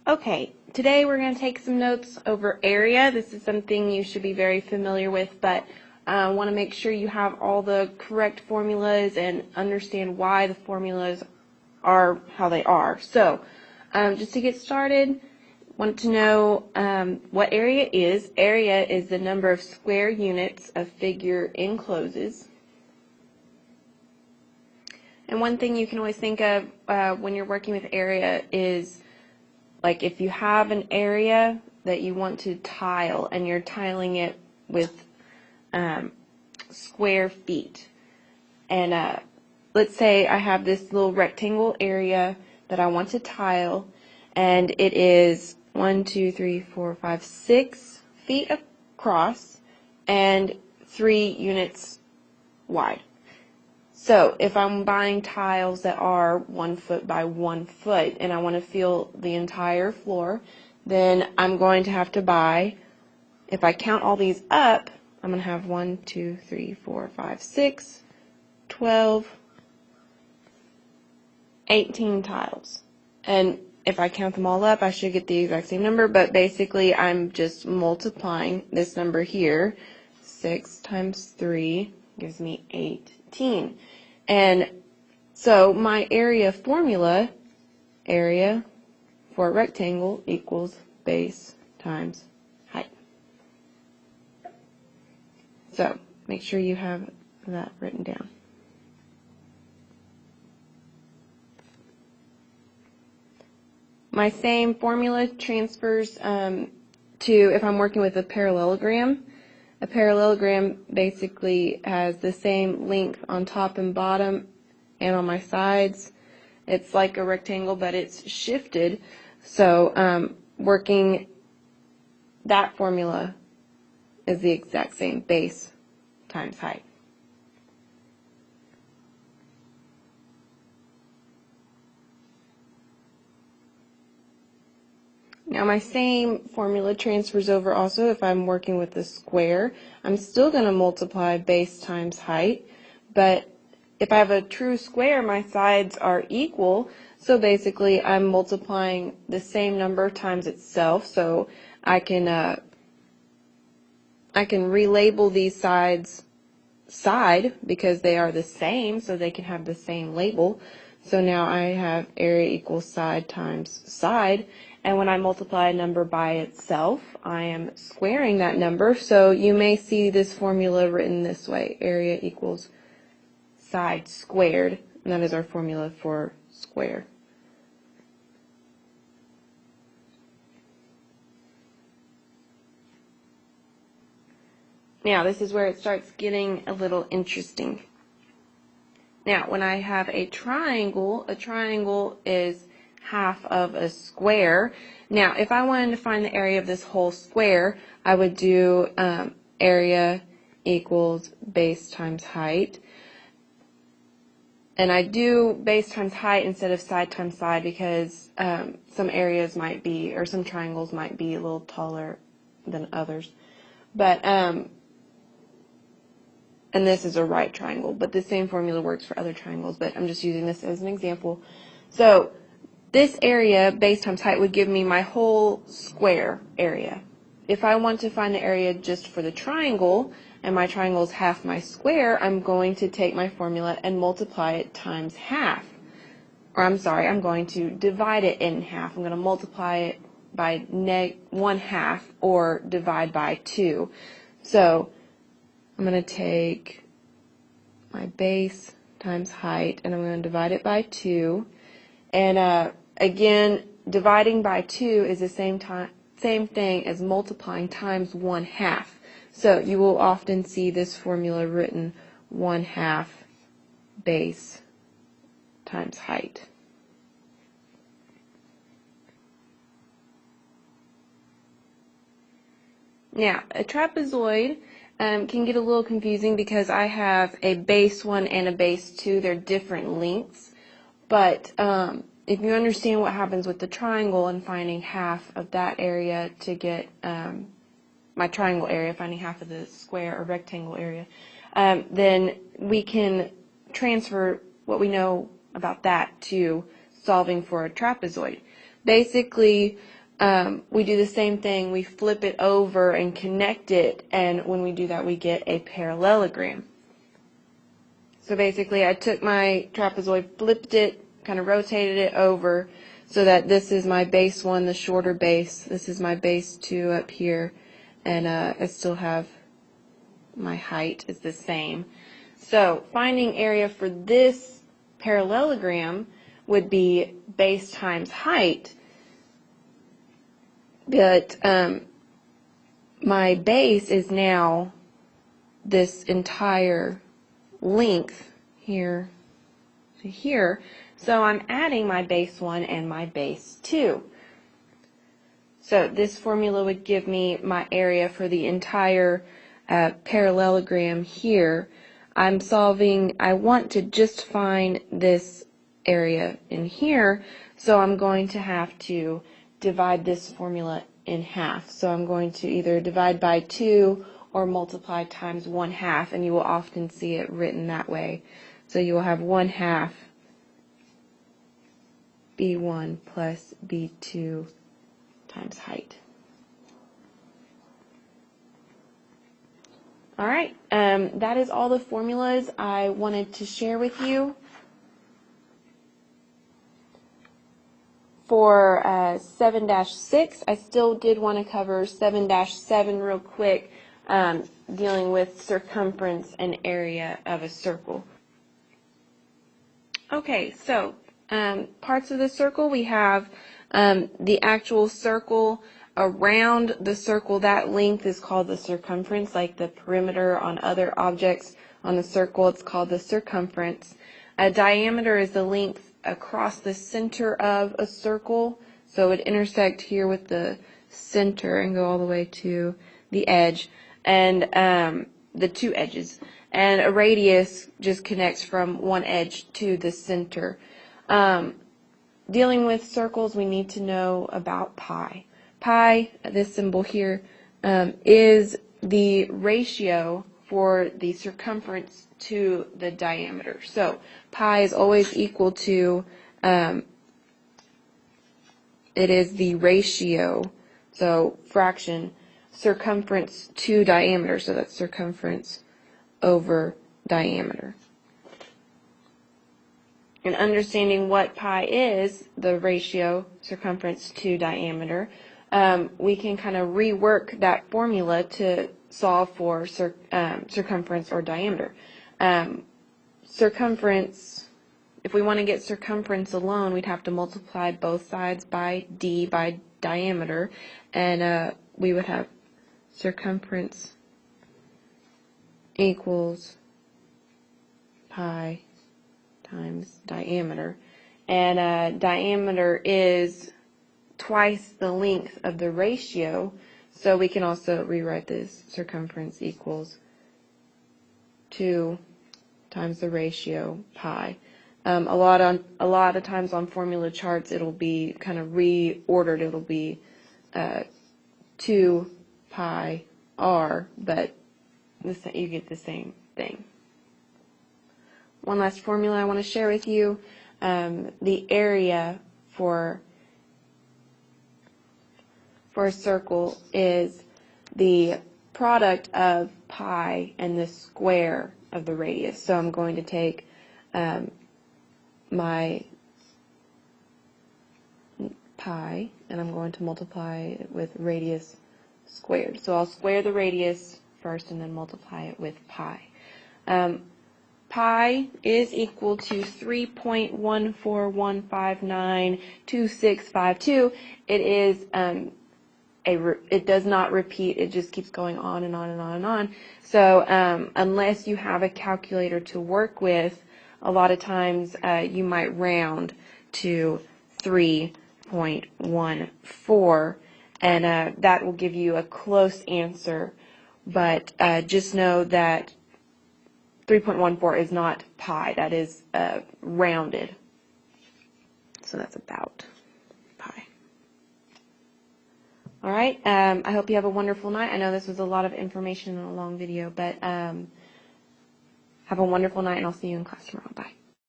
Okay, today we're going to take some notes over area. This is something you should be very familiar with, but I want to make sure you have all the correct formulas and understand why the formulas are how they are. So, just to get started, want to know what area is. Area is the number of square units a figure encloses. And one thing you can always think of when you're working with area is, like, if you have an area that you want to tile and you're tiling it with square feet. And let's say I have this little rectangle area that I want to tile, and it is 6 feet across and 3 units wide. So if I'm buying tiles that are 1 foot by 1 foot and I want to fill the entire floor, then I'm going to have to buy, if I count all these up, I'm going to have 1, 2, 3, 4, 5, 6, 12, 18 tiles. And if I count them all up, I should get the exact same number, but basically I'm just multiplying this number here. 6 times 3 gives me 18. And so my area formula, area for a rectangle equals base times height. So make sure you have that written down. My same formula transfers to if I'm working with a parallelogram. A parallelogram basically has the same length on top and bottom and on my sides. It's like a rectangle, but it's shifted. So working that formula is the exact same, base times height. Now my same formula transfers over also if I'm working with a square. I'm still going to multiply base times height, but if I have a true square, my sides are equal, so basically I'm multiplying the same number times itself, so I can relabel these sides side because they are the same, so they can have the same label. So now I have area equals side times side, and when I multiply a number by itself, I am squaring that number, so you may see this formula written this way, area equals side squared, and that is our formula for square. Now this is where it starts getting a little interesting. Now when I have a triangle is half of a square. Now if I wanted to find the area of this whole square, I would do area equals base times height. And I do base times height instead of side times side because some areas might be, or some triangles might be a little taller than others. But, and this is a right triangle, but the same formula works for other triangles, but I'm just using this as an example. So this area, base times height, would give me my whole square area. If I want to find the area just for the triangle, and my triangle is half my square, I'm going to take my formula and multiply it times half. Or I'm sorry, I'm going to divide it in half. I'm going to multiply it by 1/2 or divide by 2. So I'm going to take my base times height and I'm going to divide it by 2. And again, dividing by 2 is the same thing as multiplying times 1/2. So you will often see this formula written 1/2 base times height. Now, a trapezoid can get a little confusing because I have a base 1 and a base 2. They're different lengths. But if you understand what happens with the triangle and finding half of that area to get my triangle area, finding half of the square or rectangle area, then we can transfer what we know about that to solving for a trapezoid. Basically, we do the same thing. We flip it over and connect it, and when we do that, we get a parallelogram. So basically, I took my trapezoid, flipped it, kind of rotated it over so that this is my base 1, the shorter base. This is my base 2 up here, and I still have my height is the same. So finding area for this parallelogram would be base times height, but my base is now this entire length here to here, so I'm adding my base 1 and my base 2. So this formula would give me my area for the entire parallelogram here. I want to just find this area in here, so I'm going to have to divide this formula in half. So I'm going to either divide by 2 or multiply times 1/2, and you will often see it written that way. So you will have 1/2 B1 plus B2 times height. All right, that is all the formulas I wanted to share with you. For 7-6, I still did want to cover 7-7 real quick, dealing with circumference and area of a circle. Okay, so parts of the circle, we have the actual circle. Around the circle, that length is called the circumference, like the perimeter on other objects on the circle, it's called the circumference. A diameter is the length across the center of a circle, so it would intersect here with the center and go all the way to the edge, and the two edges. And a radius just connects from one edge to the center. Dealing with circles, we need to know about pi. Pi, this symbol here, is the ratio for the circumference to the diameter. So pi is always equal to, it is the ratio, so fraction, circumference to diameter, so that's circumference over diameter. And understanding what pi is, the ratio, circumference to diameter, we can kind of rework that formula to solve for circumference or diameter. Circumference, if we want to get circumference alone, we'd have to multiply both sides by d, by diameter, and we would have circumference equals pi times diameter. And diameter is twice the length of the ratio, so we can also rewrite this circumference equals 2 times the ratio pi. A lot of times on formula charts it'll be kind of reordered. It'll be 2 pi r, but you get the same thing. One last formula I want to share with you. The area for a circle is the product of pi and the square of the radius. So I'm going to take my pi and I'm going to multiply it with radius squared. So I'll square the radius first and then multiply it with pi. Pi is equal to 3.141592652. It is it does not repeat. It just keeps going on and on and on and on. So unless you have a calculator to work with, a lot of times you might round to 3.14, and that will give you a close answer. But just know that 3.14 is not pi. That is rounded. So that's about pi. All right. I hope you have a wonderful night. I know this was a lot of information in a long video, but have a wonderful night, and I'll see you in class tomorrow. Bye.